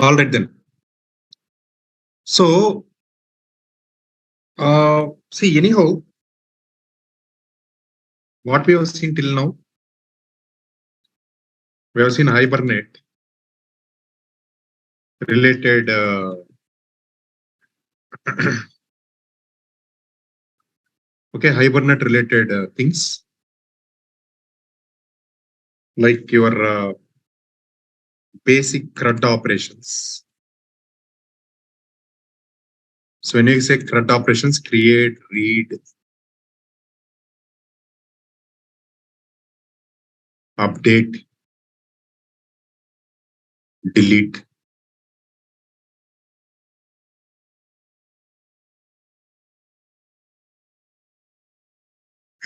All right then. So, see, anyhow, what we have seen till now, we have seen hibernate related okay, hibernate related things like your basic CRUD operations. So when you say CRUD operations, create, read, update, delete.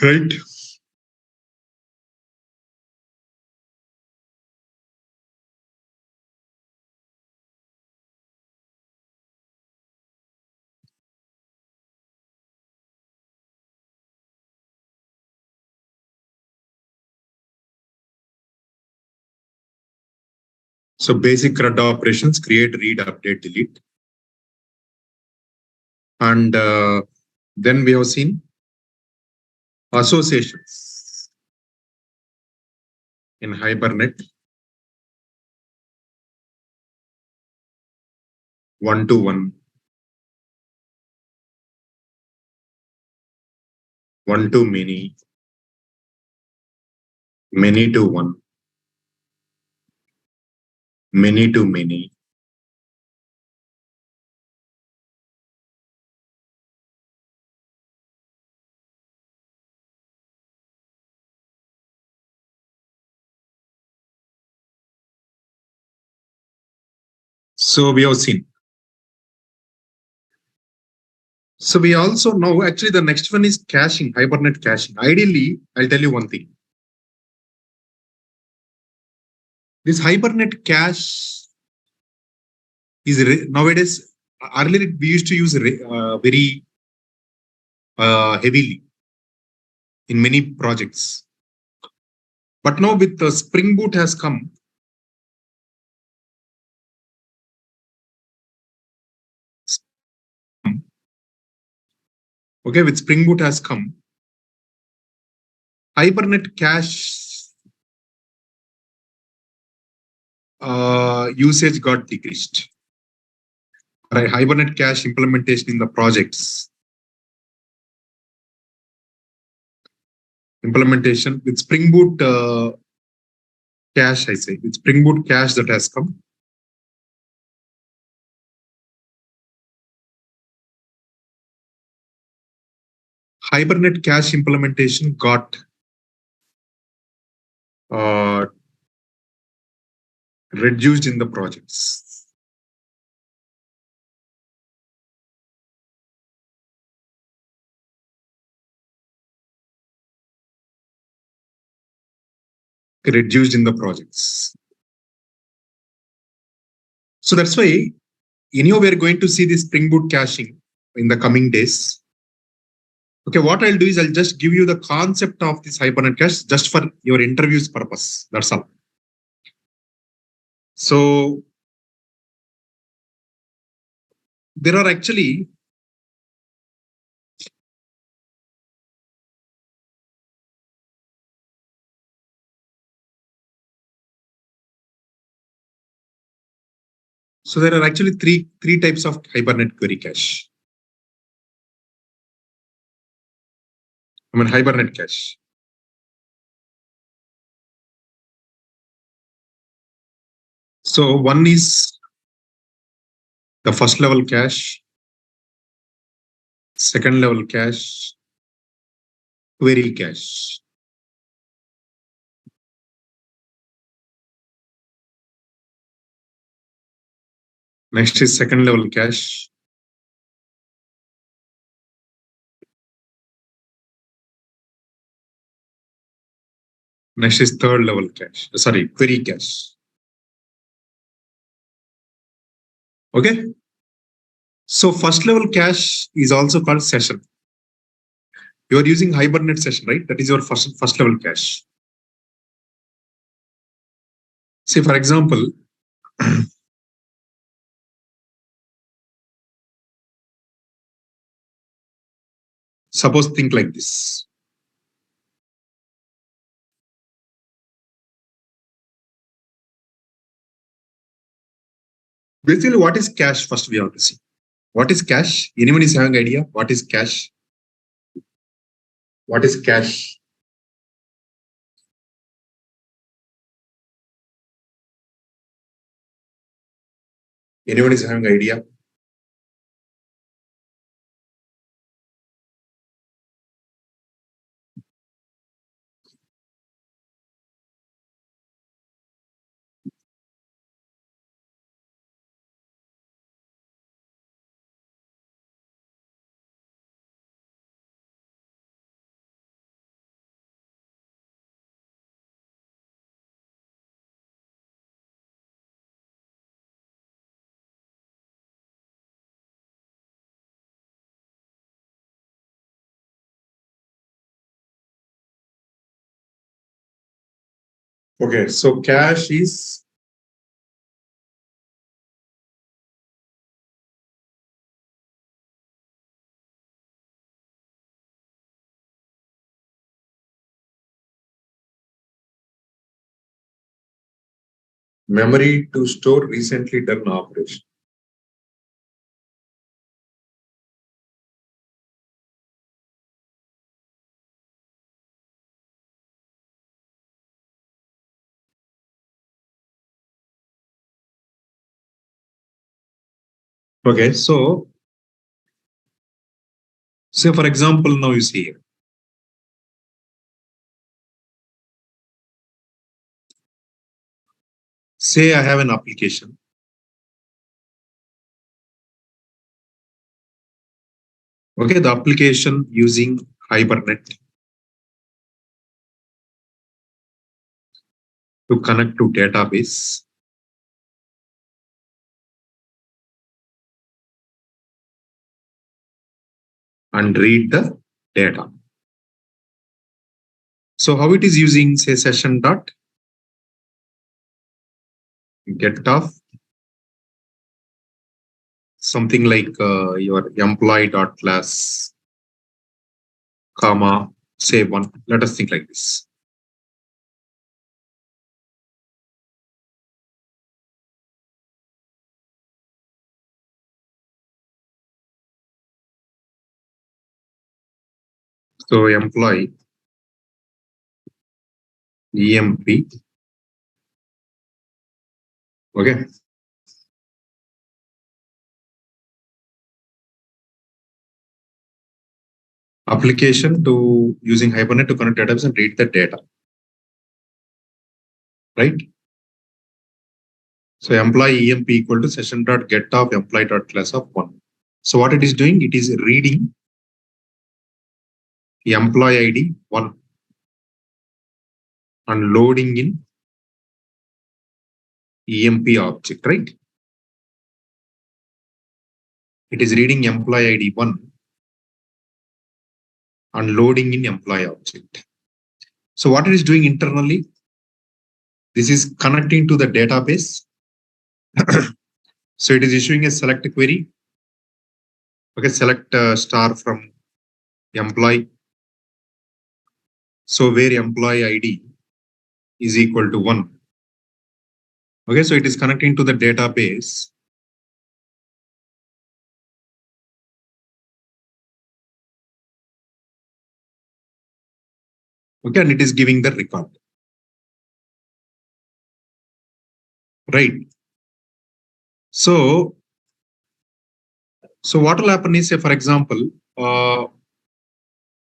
Right. So basic CRUD operations, create, read, update, delete. And then we have seen associations in hibernate. 1-to-1, 1-to-many, many-to-1, many-to-many. So we have seen. So we also know, actually the next one is caching, hibernate caching. Ideally, I'll tell you one thing. This hibernate cache is nowadays, earlier we used to use very heavily in many projects. But now with the Spring Boot has come, okay, with Spring Boot has come, hibernate cache usage got decreased. Right, hibernate cache implementation in the projects. Implementation with Spring Boot cache, I say, with Spring Boot cache that has come. Hibernate cache implementation got reduced in the projects. Reduced in the projects. So that's why, anyhow, we are going to see this Spring Boot caching in the coming days. Okay, what I'll do is I'll just give you the concept of this hibernate cache just for your interviews purpose. That's all. So there are actually three types of hibernate query cache. Hibernate cache. So one is the first level cache, second level cache, query cache. Next is second level cache. Next is third level cache. Sorry, query cache. Okay. So first level cache is also called session. You are using hibernate session, right? That is your first level cache. Say, for example, Suppose think like this. Basically, what is cash? First, we have to see. What is cash? Anyone is having idea? What is cash? What is cash? Anyone is having idea? Okay, so cash is memory to store recently done operation. Okay, so say for example, now you see here. Say I have an application. Okay, the application using Hibernate to connect to database and read the data. So how it is using say session dot get off something like your employee dot class comma say one. Let us think like this. So employee EMP. Okay. Application to using Hibernate to connect database and read the data. Right? So employee EMP equal to session dot get of employee dot class of one. So what it is doing, it is reading employee ID one and loading in EMP object, right? It is reading employee ID one and loading in employee object. So what it is doing internally, this is connecting to the database. So it is issuing a select query. Okay, select star from employee. So where employee ID is equal to one. Okay, so it is connecting to the database. Okay, and it is giving the record. Right. So what will happen is, say, for example,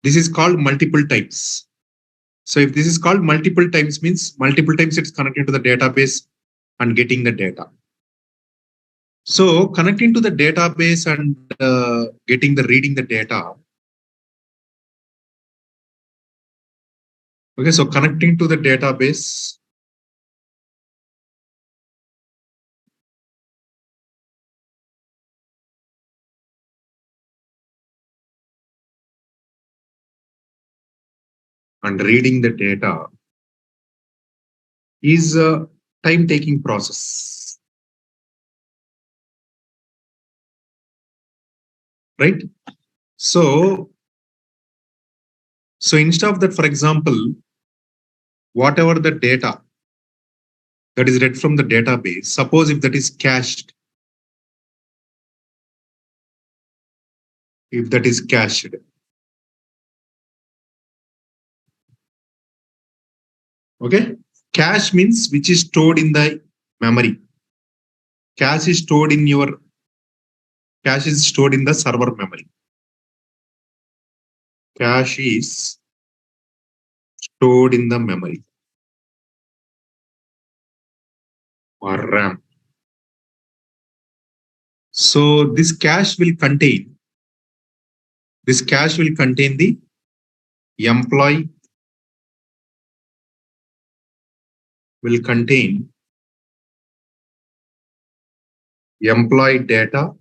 this is called multiple times. So if this is called multiple times means multiple times it's connected to the database and getting the data. So connecting to the database and getting the reading the data. Okay, so connecting to the database. And reading the data is a time-taking process. Right? So So instead of that, for example, whatever the data that is read from the database, suppose if that is cached, okay, cache means which is stored in the memory. Cache is stored in the server memory. Cache is stored in the memory or RAM. So this cache will contain the employee, will contain employee data,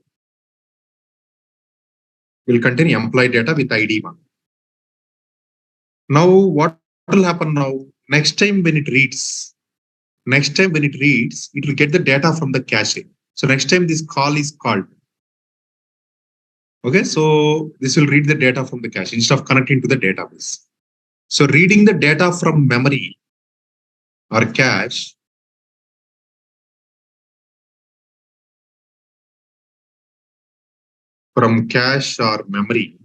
with ID 1. Now what will happen now? Next time when it reads, it will get the data from the cache. So next time this call is called, okay, so this will read the data from the cache instead of connecting to the database. So reading the data from memory or cache or memory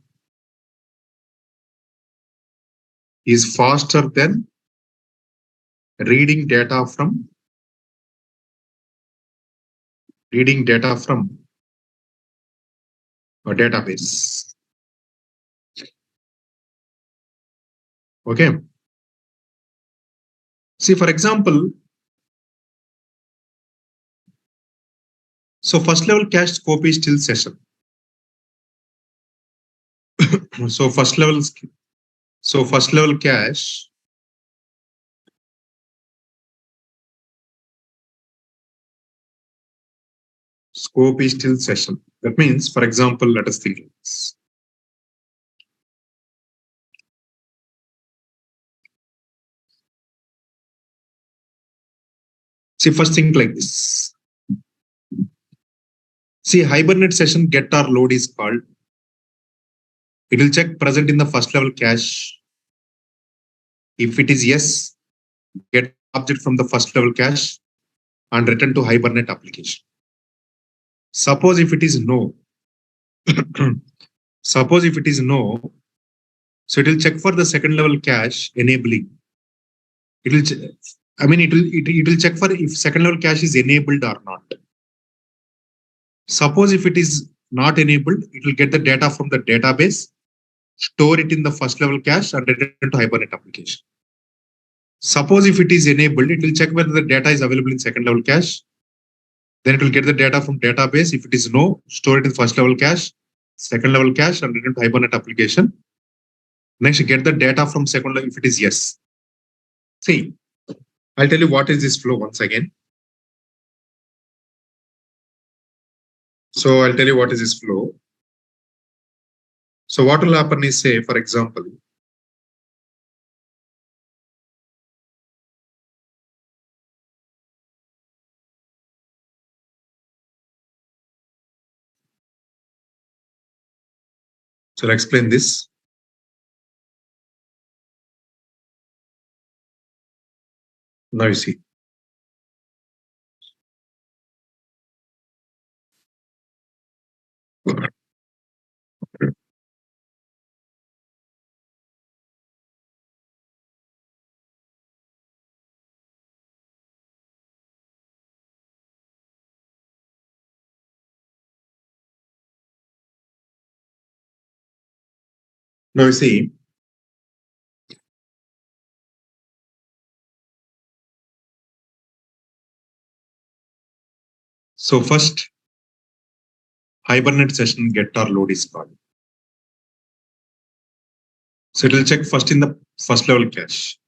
is faster than reading data from a database. Okay. See, for example, so first level cache scope is still session. So first level cache scope is still session. That means, for example, let us think this. See, first thing like this. See, hibernate session get or load is called. It will check present in the first level cache. If it is yes, get object from the first level cache and return to hibernate application. Suppose if it is no, so it will check for the second level cache enabling. It will check for if second level cache is enabled or not. Suppose if it is not enabled, it will get the data from the database, store it in the first level cache and return to hibernate application. Suppose if it is enabled, it will check whether the data is available in second level cache. Then it will get the data from database. If it is no, store it in first level cache, second level cache and return to hibernate application. Next, get the data from second level if it is yes. See, I'll tell you what is this flow once again. So I'll tell you what is this flow. So what will happen is, say, for example, so I'll explain this. Now you see. Now you see. So first, hibernate session get or load is called. So it will check first in the first level cache.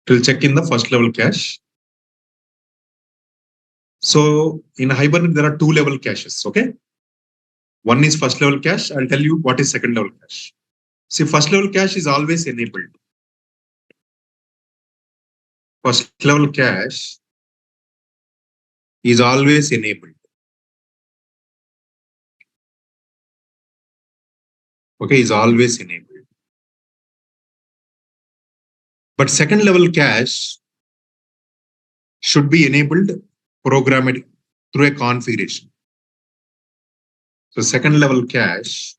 It will check in the first level cache. So in hibernate, there are two level caches. Okay. One is first level cache. I'll tell you what is second level cache. See, first level cache is always enabled. First level cache is always enabled. Okay, is always enabled. But second level cache should be enabled programmatic through a configuration. So second level cache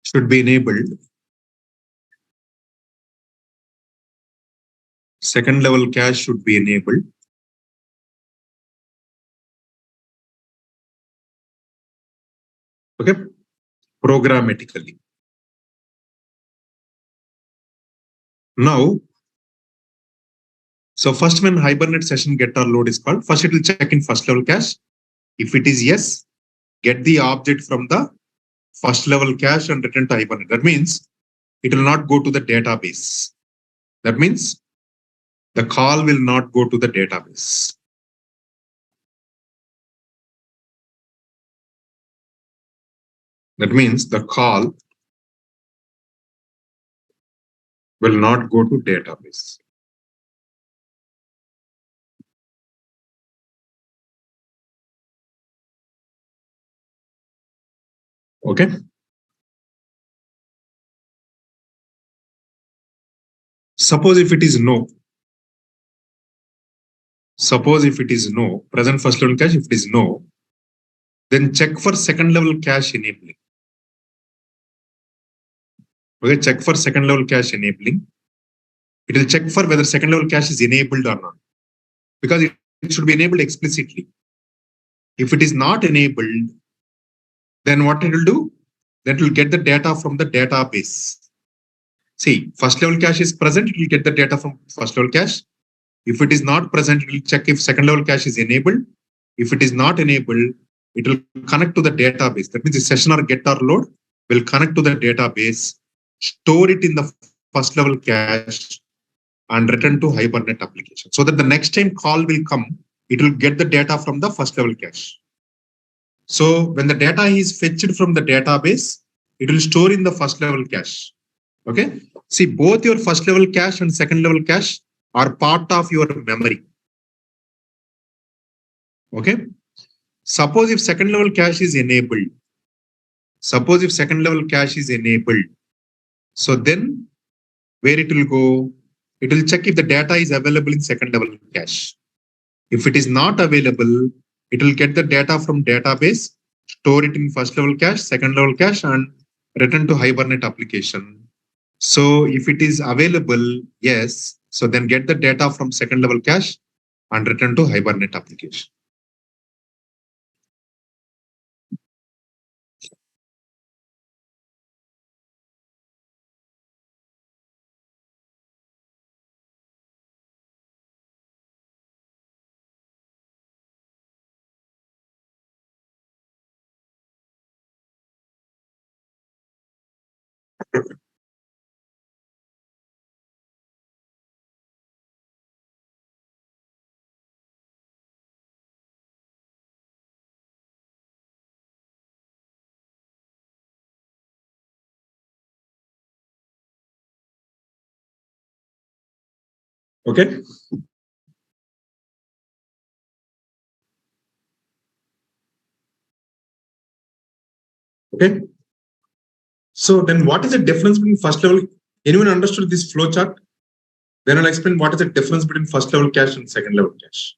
should be enabled. Second level cache should be enabled. Okay, programmatically. Now, so first when Hibernate session get or load is called, first it will check in first level cache. If it is yes, get the object from the first level cache and return to Hibernate. That means it will not go to the database. That means the call will not go to the database. That means the call will not go to database. Okay. Suppose if it is no. Suppose if it is no, present first level cache, if it is no, then check for second level cache enabling. Okay, check for second level cache enabling. It will check for whether second level cache is enabled or not, because it should be enabled explicitly. If it is not enabled, then what it will do? That will get the data from the database. See, first level cache is present, it will get the data from first level cache. If it is not present, it will check if second level cache is enabled. If it is not enabled, it will connect to the database. That means the session or get or load will connect to the database, store it in the first level cache, and return to Hibernate application. So that the next time call will come, it will get the data from the first level cache. So when the data is fetched from the database, it will store in the first level cache. Okay. See, both your first level cache and second level cache are part of your memory. Okay. Suppose if second level cache is enabled, so then where it will go? It will check if the data is available in second level cache. If it is not available, it will get the data from database, store it in first level cache, second level cache, and return to Hibernate application. So if it is available, yes, so then get the data from second level cache and return to Hibernate application. Okay. Okay. So then what is the difference between first level? Anyone understood this flow chart? Then I'll explain what is the difference between first level cache and second level cache.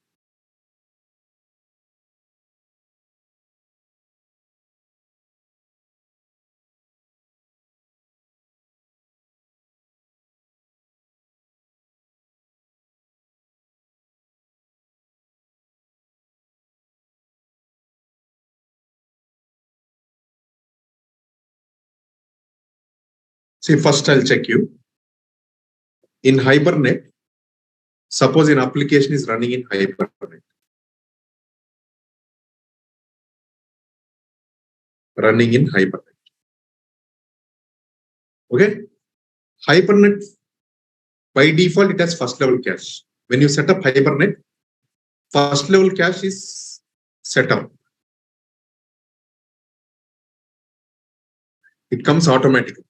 See, first I'll check you. In Hibernate, suppose an application is running in Hibernate. Running in Hibernate. Okay. Hibernate, by default, it has first level cache. When you set up Hibernate, first level cache is set up. It comes automatically.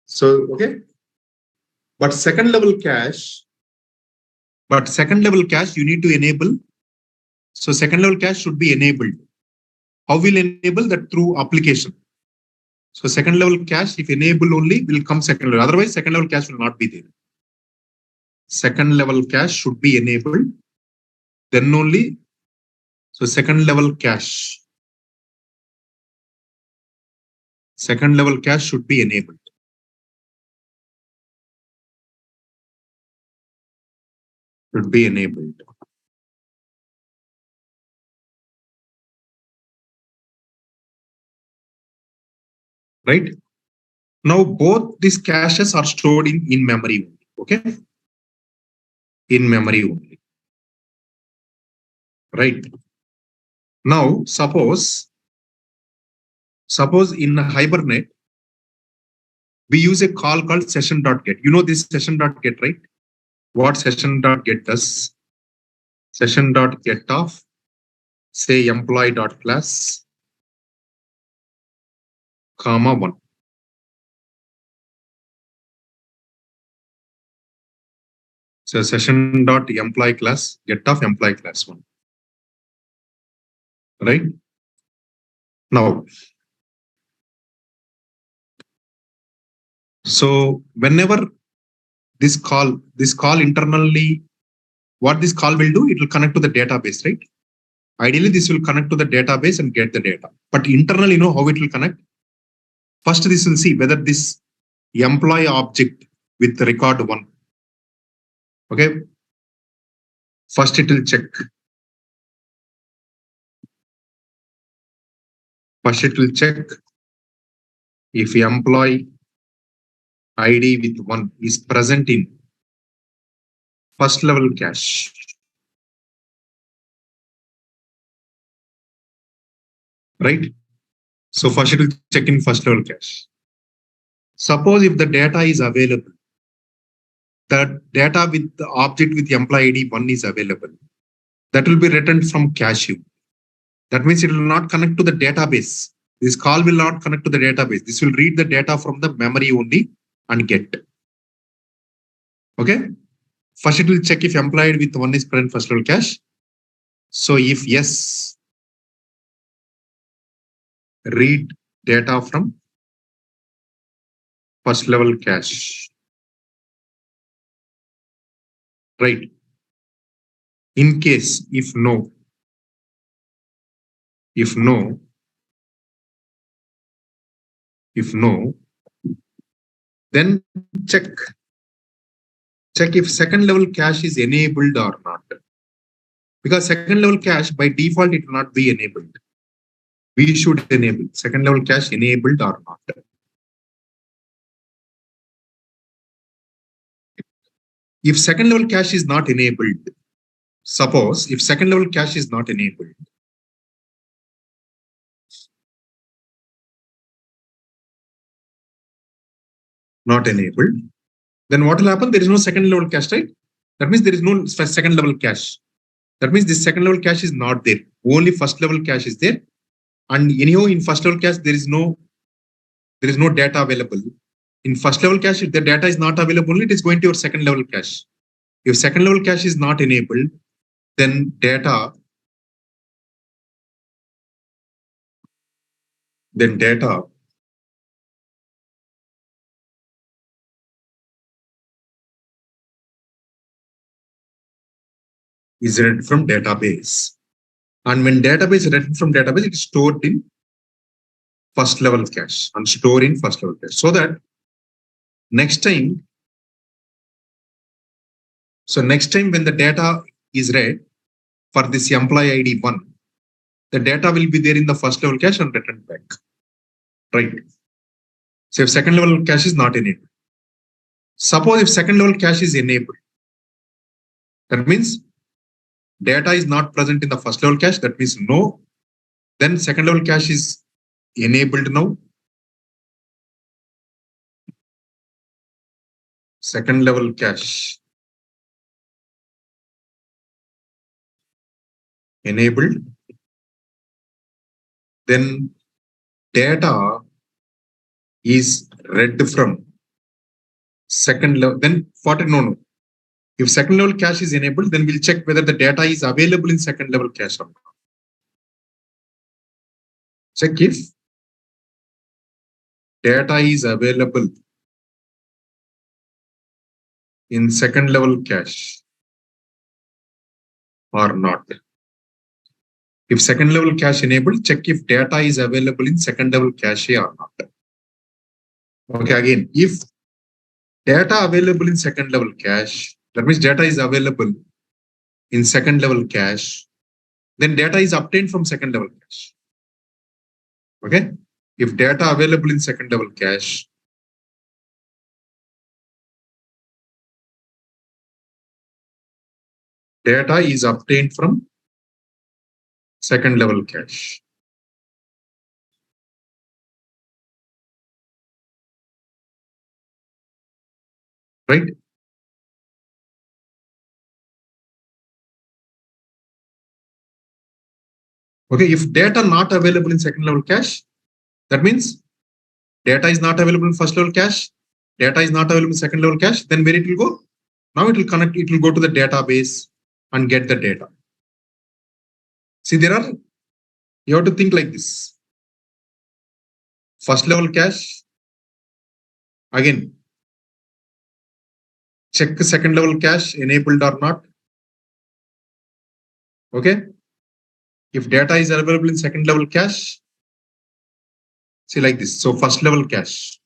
So, okay. But second level cache, you need to enable So second level cache should be enabled. How will enable that? Through application. So second level cache, if enable only, will come second level. Otherwise, second level cache will not be there. Second level cache should be enabled. Then only. So second level cache. Second level cache should be enabled. Should be enabled. Right? Now both these caches are stored in memory only. Okay? In memory only. Right? Now suppose in Hibernate, we use a call called session.get. You know this session.get, right? What session.get does? Session.get of, say, employee.class, comma 1. So session.employee class, get of employee class 1. Right? Now, so whenever this call internally, what this call will do, it will connect to the database, right? Ideally, this will connect to the database and get the data. But internally, you know how it will connect? First, this will see whether this employee object with record 1. Okay. First, it will check. First, it will check if employee ID with 1 is present in first level cache. Right? So first it will check in first level cache. Suppose if the data is available, the data with the object with employee ID 1 is available, that will be returned from cache. That means it will not connect to the database. This call will not connect to the database. This will read the data from the memory only and get. Okay. First, it will check if employee with 1 is present first level cache. So if yes, read data from first level cache. Right. In case, if no, then check if second level cache is enabled or not. Because second level cache by default, it will not be enabled. We should enable second level cache enabled or not. If second level cache is not enabled, suppose if second level cache is not enabled, then what will happen? There is no second level cache, right? That means there is no second level cache. That means this second level cache is not there. Only first level cache is there. And anyhow, in first level cache, there is no data available. In first level cache, if the data is not available, it is going to your second level cache. If second level cache is not enabled, then data is read from database. And when database is read from database, it is stored in first level cache and store in first level cache. So that next time when the data is read for this employee ID 1, the data will be there in the first level cache and returned back. Right. So if second level cache is not enabled. Suppose if second level cache is enabled, that means data is not present in the first level cache. That means no. Then second level cache is enabled now. Second level cache enabled. Then data is read from second level. Then what? No. If second level cache is enabled, then we'll check whether the data is available in second level cache or not. Check if data is available in second level cache or not. If second level cache enabled, check if data is available in second level cache or not. Okay, again, if data available in second level cache, that means data is available in second level cache, then data is obtained from second level cache. Okay, if data available in second level cache, data is obtained from second level cache. Right? Okay, if data not available in second level cache, that means data is not available in first level cache, data is not available in second level cache, then where it will go? Now it will connect, it will go to the database and get the data. See, you have to think like this. First level cache, again, check the second level cache enabled or not. Okay. If data is available in second level cache, see like this. So first level cache.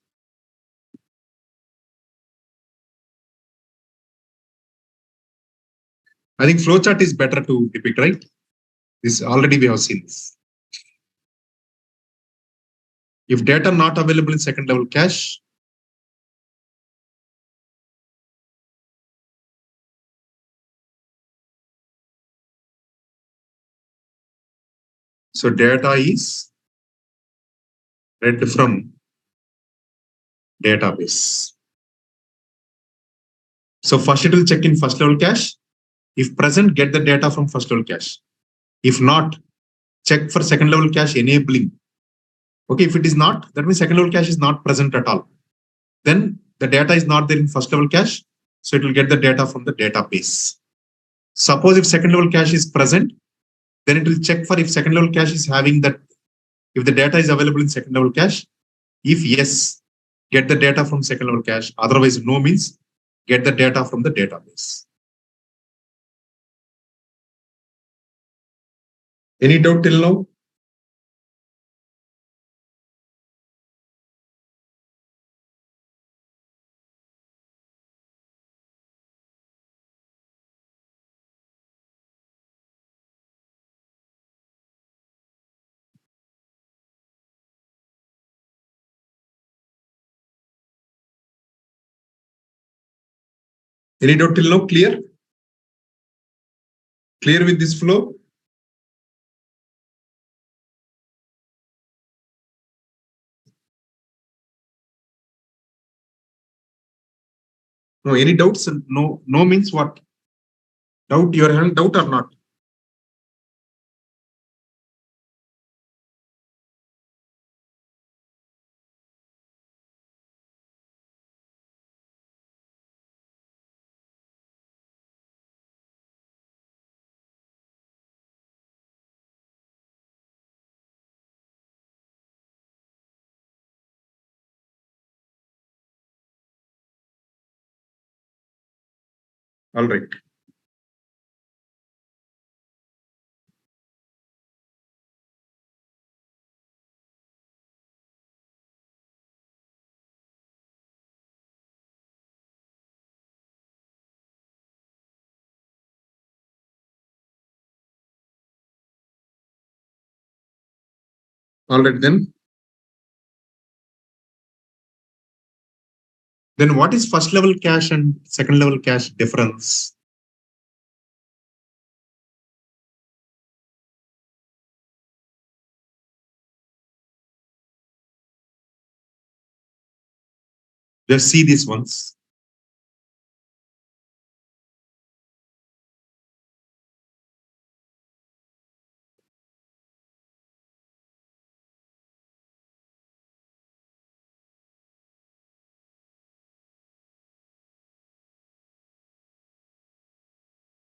I think flowchart is better to depict, right? This already we have seen this. If data not available in second level cache, so data is read from database. So first it will check in first level cache. If present, get the data from first level cache. If not, check for second level cache enabling. Okay, if it is not, that means second level cache is not present at all. Then the data is not there in first level cache, so it will get the data from the database. Suppose if second level cache is present, then it will check for if second level cache is having that, if the data is available in second level cache. If yes, get the data from second level cache. Otherwise, no means get the data from the database. Any doubt till now? Any doubt till now? Clear? Clear with this flow? No, any doubts? No, no means what? Doubt, you are having doubt or not? All right. All right, then. Then what is first level cache and second level cache difference? Just see these ones.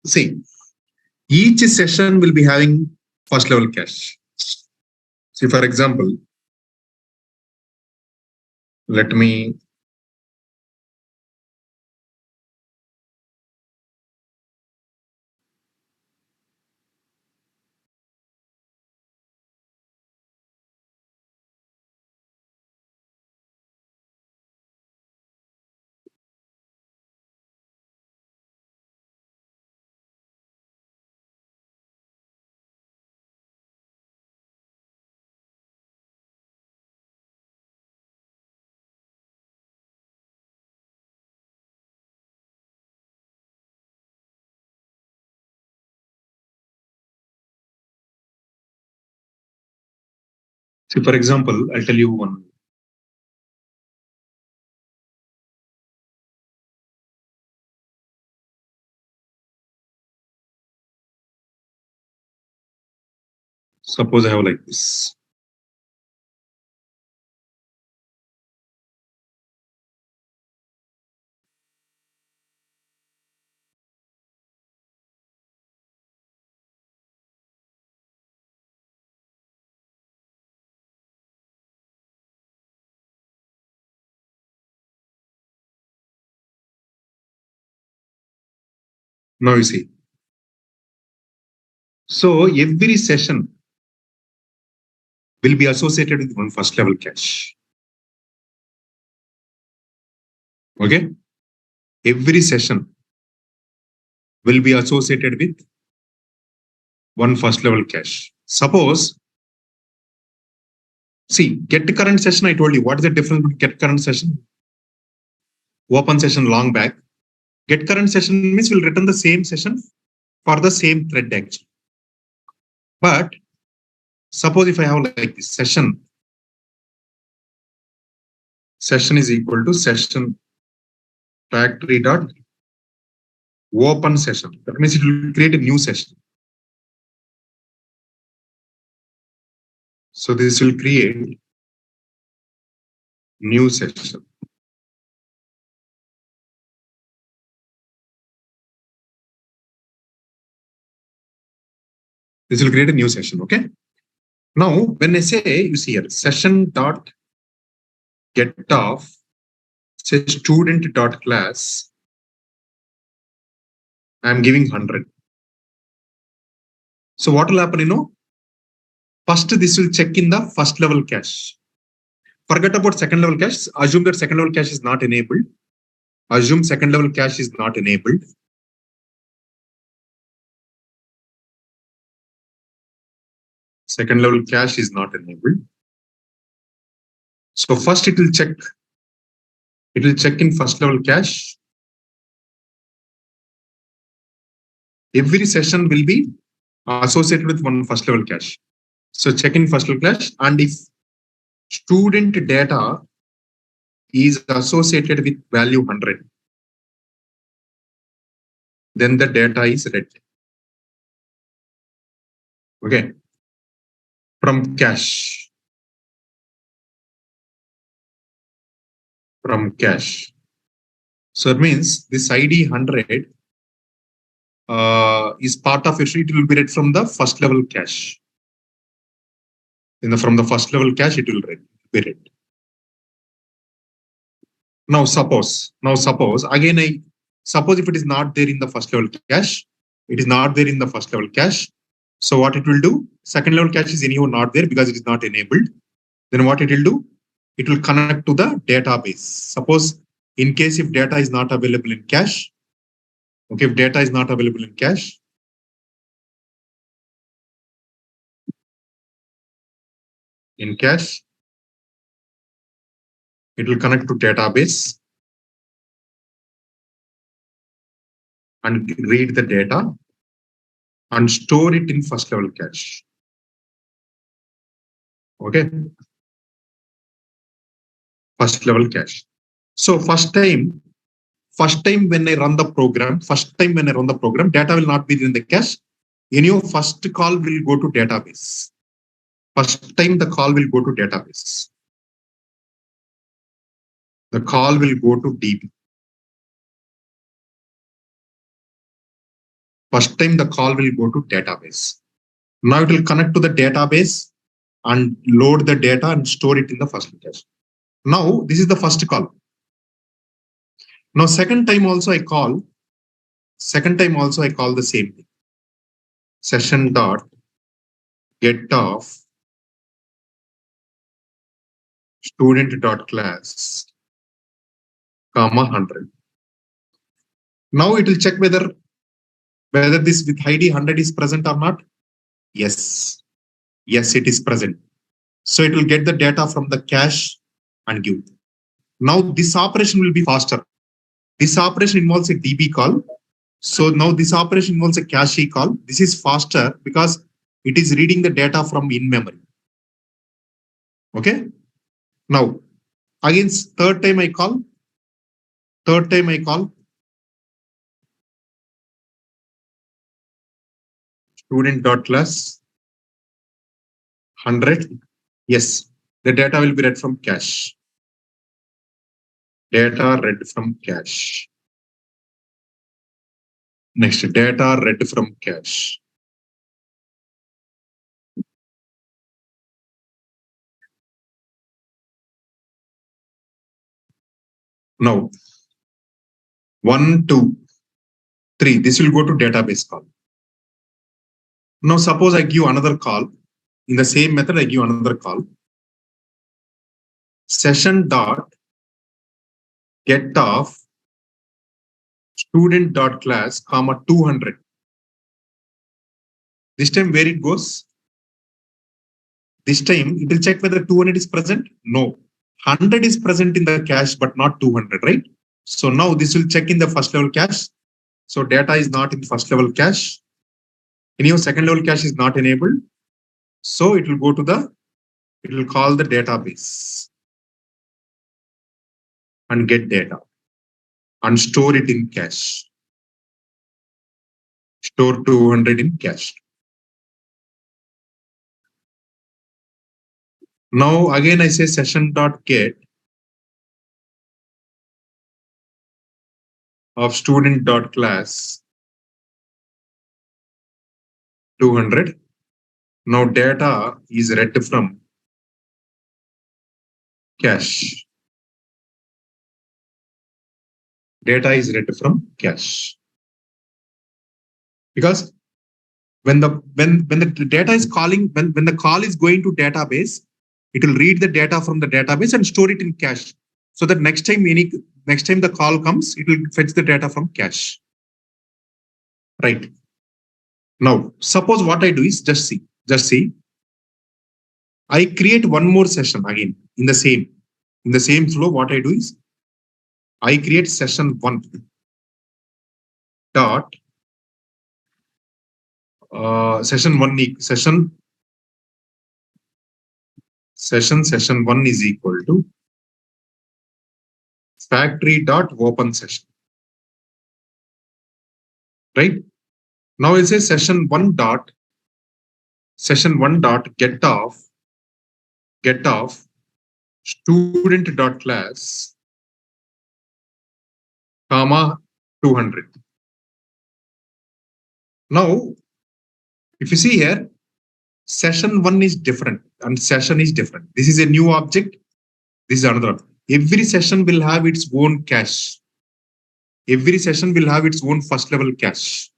See, each session will be having first level cache. See, for example, let me see, for example, I'll tell you one. Suppose I have like this. Now you see. So every session will be associated with one first level cache. Okay. Every session will be associated with one first level cache. Suppose, see, get current session, I told you, what is the difference between get current session? Open session long back. Get current session means we'll return the same session for the same thread actually. But suppose if I have like this session is equal to session factory dot open session. That means it will create a new session. So this will create new session. This will create a new session. Okay. Now, when I say, you see here, session dot get off, say student dot class, I'm giving 100. So what will happen, you know? First, this will check in the first level cache. Forget about second level cache. Assume that second level cache is not enabled. Assume second level cache is not enabled. Second level cache is not enabled. So first it will check. It will check in first level cache. Every session will be associated with one first level cache. So check in first level cache, and if student data is associated with value 100, then the data is read. Okay. From cache. From cache. So it means this ID 100 is part of it. It will be read from the first level cache. From the first level cache, it will be read. Now suppose again, suppose if it is not there in the first level cache, it is not there in the first level cache. So what it will do, second level cache is anyhow not there because it is not enabled. Then what it will do, it will connect to the database. Suppose in case if data is not available in cache, okay, if data is not available in cache, it will connect to database and read the data and store it in first level cache. Okay. First level cache. So first time when I run the program, data will not be in the cache. First call will go to database. First time the call will go to database. The call will go to DB. First time the call will go to database. Now it will connect to the database and load the data and store it in the first cache. Now this is the first call. Now second time also I call the same thing. Session dot get of student dot class comma 100. Now it will check whether this with ID 100 is present or not. Yes, it is present. So it will get the data from the cache and give. Now this operation will be faster. This operation involves a DB call. So now this operation involves a cache call. This is faster because it is reading the data from in memory. Okay. Now again, third time I call. Student dot class 100. Yes, the data will be read from cache. Data read from cache. Next, data read from cache. Now, 1, 2, 3. This will go to database call. Now, suppose I give another call. In the same method, I give another call. Session dot get of student dot class comma 200. This time where it goes? This time it will check whether 200 is present. No, 100 is present in the cache, but not 200, right? So now this will check in the first level cache. So data is not in first level cache. Any second level cache is not enabled. So it will go to it will call the database and get data and store it in cache. Store 200 in cache. Now again I say session dot get of student dot class 200. Now data is read from cache. Data is read from cache. Because when the data is calling, when the call is going to database, it will read the data from the database and store it in cache. So that next time the call comes, it will fetch the data from cache. Right. Now, suppose what I do is just see. I create one more session again in the same flow. What I do is I create session 1 dot session 1 is equal to factory dot open session. Right. Now it says session 1 dot get of student dot class comma 200. Now, if you see here, session 1 is different and session is different. This is a new object. This is another object. Every session will have its own cache. Every session will have its own first level cache.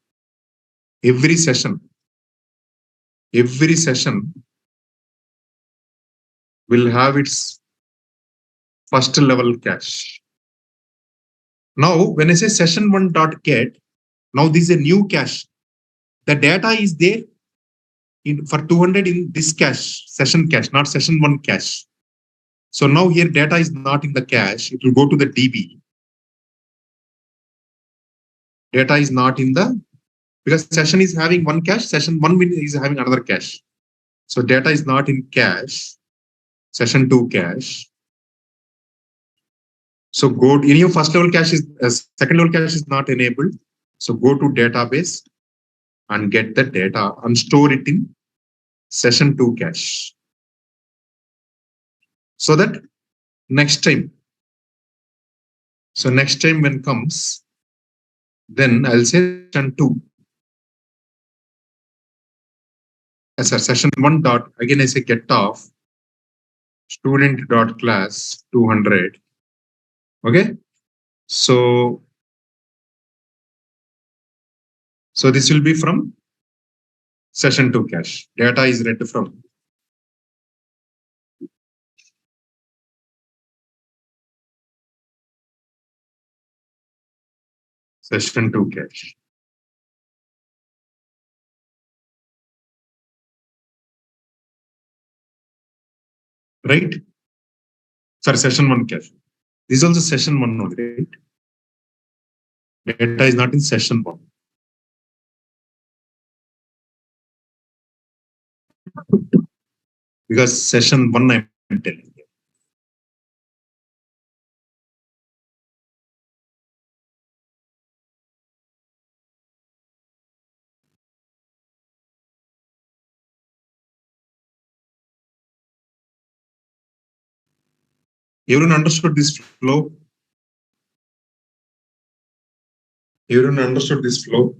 Every session will have its first level cache. Now, when I say session 1 dot get, now this is a new cache. The data is there for 200 in this cache, session cache, not session 1 cache. So now here data is not in the cache. It will go to the DB. Data is not in because session is having one cache, session 1 is having another cache. So data is not in cache, session 2 cache. So go to any first level cache second level cache is not enabled. So go to database and get the data and store it in session 2 cache. So that next time when comes, then I'll say session 2 Yes, sir. Session 1 dot, again I say get off student dot class 200. Okay. So this will be from session 2 cache. Data is read from session 2 cache. Right? Sorry, session 1 cache. This is also session 1 only, right? Data is not in session 1. Because session 1 I'm telling you. Everyone understood this flow? Everyone understood this flow?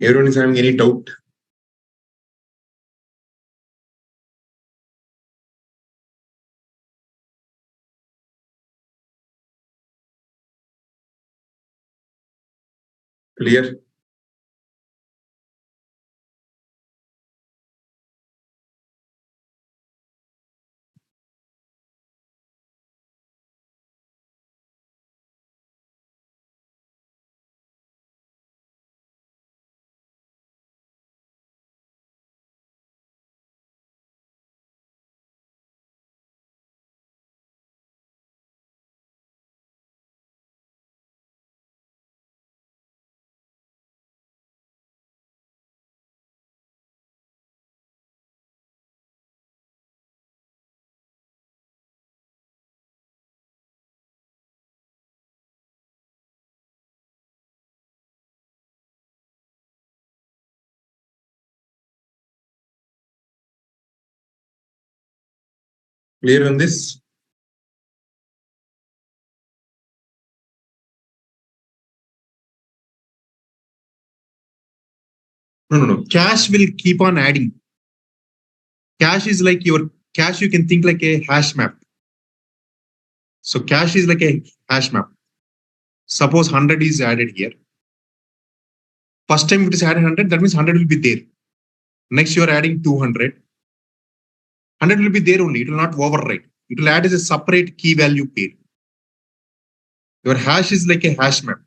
Everyone is having any doubt? Clear? Clear on this? No. Cache will keep on adding. Cache is like your cache, you can think like a hash map. So cache is like a hash map. Suppose 100 is added here. First time it is added 100, that means 100 will be there. Next you are adding 200. 100 will be there only. It will not overwrite. It will add as a separate key value pair. Your hash is like a hash map.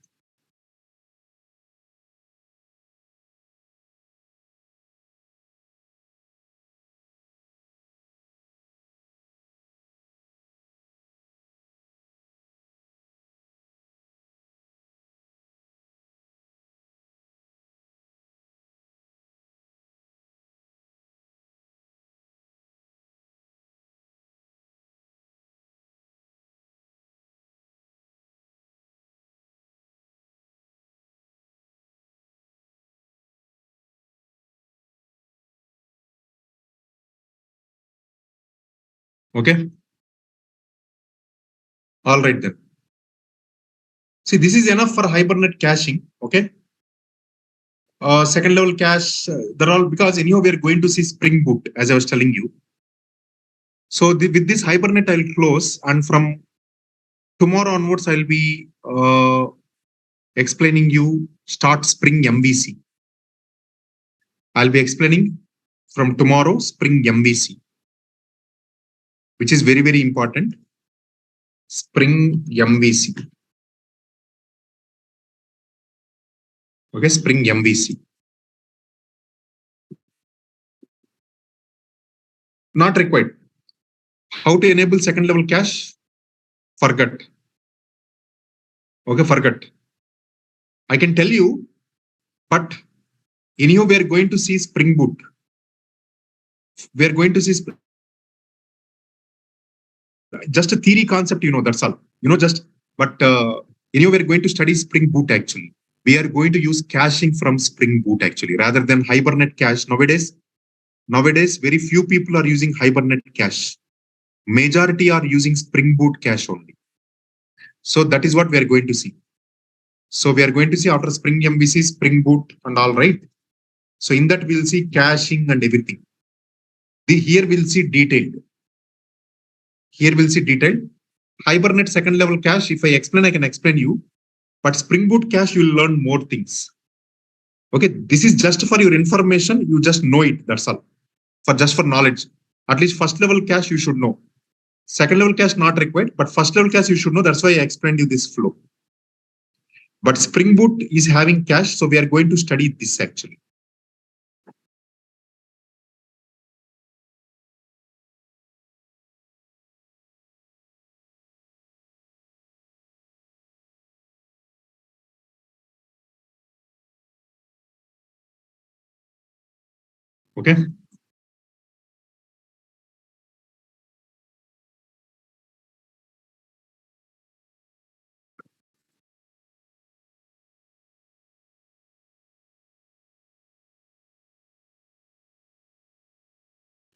Okay. All right then. See, this is enough for Hibernate caching. Okay. Second level cache, they're all because anyhow we are going to see Spring Boot as I was telling you. So with this Hibernate I'll close, and from tomorrow onwards I'll be explaining you start Spring MVC. I'll be explaining from tomorrow Spring MVC, which is very, very important. Spring MVC. Okay, Spring MVC. Not required. How to enable second level cache? Forget. Okay, forget. I can tell you, but anyhow we are going to see Spring Boot. We are going to see just a theory concept, that's all. But anyhow we are going to study Spring Boot actually. We are going to use caching from Spring Boot actually, rather than Hibernate cache. Nowadays, very few people are using Hibernate cache. Majority are using Spring Boot cache only. So that is what we are going to see. So we are going to see after Spring MVC, Spring Boot and all, right? So in that we'll see caching and everything. Here we'll see detailed. Here we'll see detailed. Hibernate second level cache, if I explain, I can explain you. But Spring Boot cache, you will learn more things. Okay, this is just for your information. You just know it. That's all. Just for knowledge. At least first level cache you should know. Second level cache not required, but first level cache you should know. That's why I explained you this flow. But Spring Boot is having cache, so we are going to study this actually. Okay.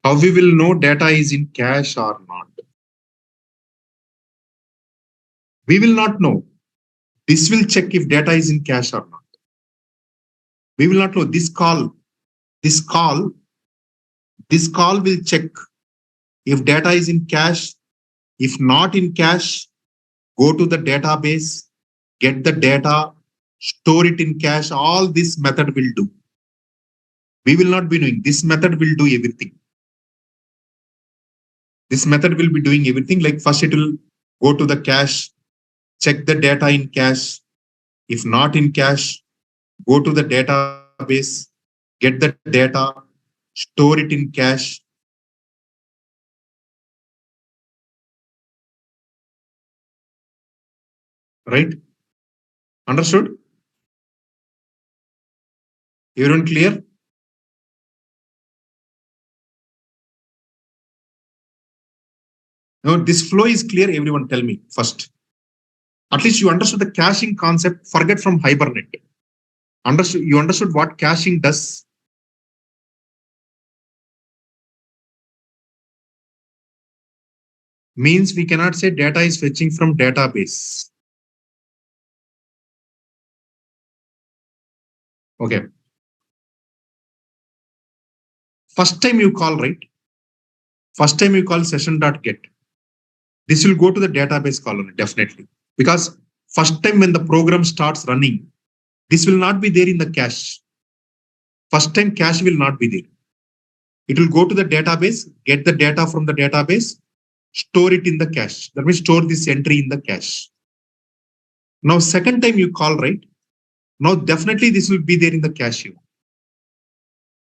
How we will know data is in cache or not? We will not know. This will check if data is in cache or not. We will not know. This call will check if data is in cache. If not in cache, go to the database, get the data, store it in cache. All this method will do. We will not be doing. This method will do everything. This method will be doing everything. Like first it will go to the cache, check the data in cache. If not in cache, go to the database, get the data, store it in cache. Right? Understood? Everyone clear? No, this flow is clear. Everyone tell me first. At least you understood the caching concept. Forget from Hibernate. You understood what caching does. Means we cannot say data is fetching from database. Okay. First time you call, right? First time you call session.get. This will go to the database column, definitely. Because first time when the program starts running, this will not be there in the cache. First time cache will not be there. It will go to the database, get the data from the database, store it in the cache. That means store this entry in the cache. Now, second time you call, right? Now, definitely this will be there in the cache,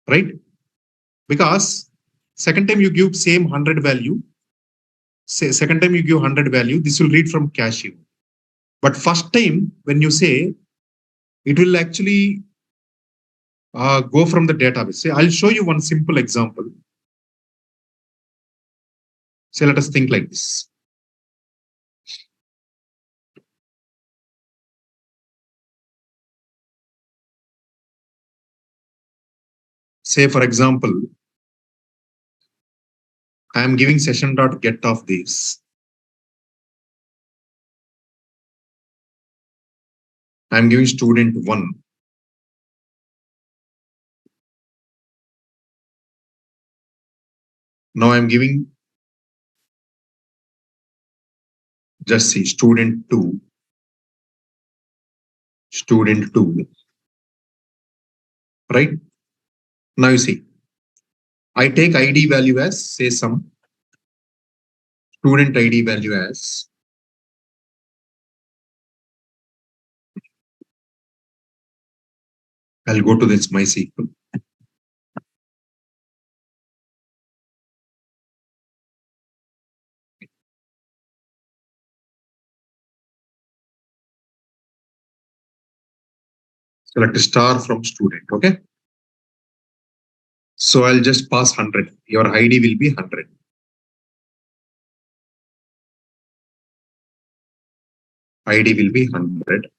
right? Because second time you give same 100 value, say second time you give 100 value, this will read from cache. But first time when you say, it will actually go from the database. Say, I'll show you one simple example. Say, let us think like this. Say, for example, I am giving session.get of this. I am giving student 1. Now I am giving, just see, student 2. Student 2. Right? Now you see, I take ID value as, say, some student ID value as I'll go to this MySQL. Select a star from student. Okay. So I'll just pass 100. Your ID will be 100. ID will be 100.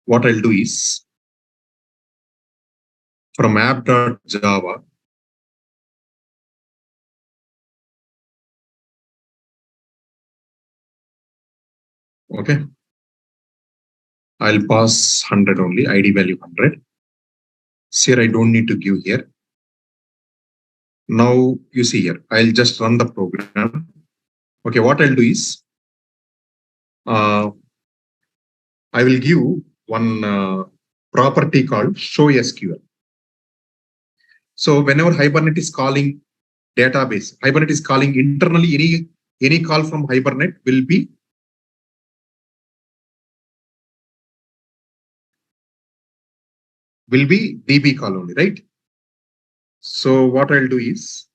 What I'll do is from app.java, okay. I'll pass 100 only, ID value 100. Here I don't need to give here. Now you see here, I'll just run the program. Okay, what I'll do is, I will give one property called show SQL. So whenever Hibernate is calling database, Hibernate is calling internally, any call from Hibernate will be DB call only, right? So what I'll do is,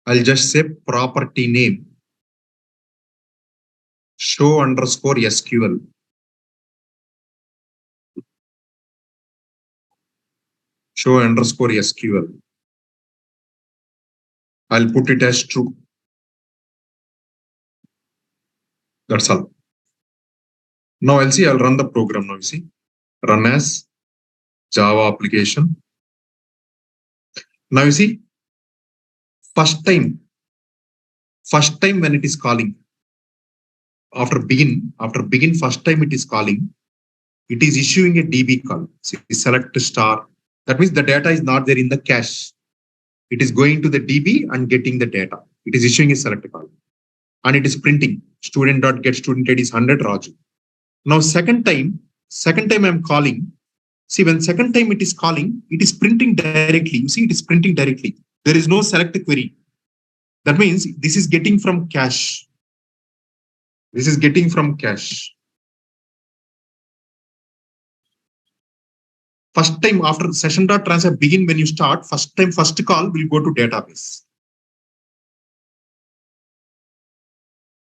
I'll just say property name show underscore SQL. Show underscore SQL. I'll put it as true. That's all. Now I'll run the program now. You see, run as Java application. Now you see, first time when it is calling, after begin first time it is calling, it is issuing a DB call. See, select star. That means the data is not there in the cache. It is going to the DB and getting the data. It is issuing a select call. And it is printing student.get student ID is 100 Raju. Now second time I'm calling. See, when second time it is calling, it is printing directly. You see, it is printing directly. There is no select query. That means this is getting from cache. This is getting from cache. First time after session.transfer begin, when you start, first call will go to database.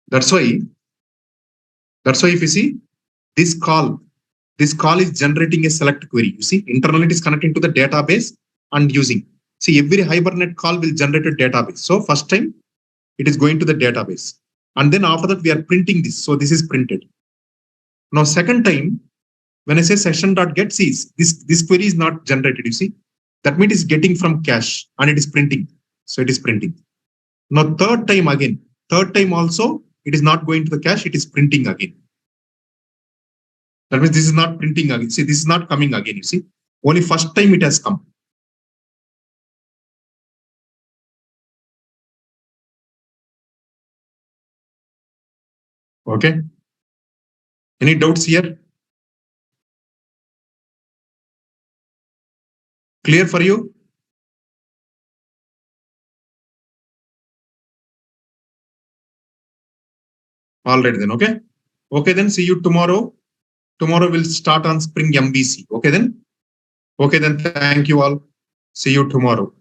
That's why if you see this call is generating a select query. You see, internally it is connecting to the database and using. See, every Hibernate call will generate a database. So first time it is going to the database. And then after that we are printing this. So this is printed. Now second time, when I say session.get, see, this query is not generated. You see, that means it's getting from cache and it is printing. So it is printing. Now third time also, it is not going to the cache, it is printing again. That means this is not printing again. See, this is not coming again. You see, only first time it has come. Okay. Any doubts here? Clear for you? All right then. Okay. Okay, then see you tomorrow. Tomorrow we'll start on Spring MVC. Okay then. Okay then. Thank you all. See you tomorrow.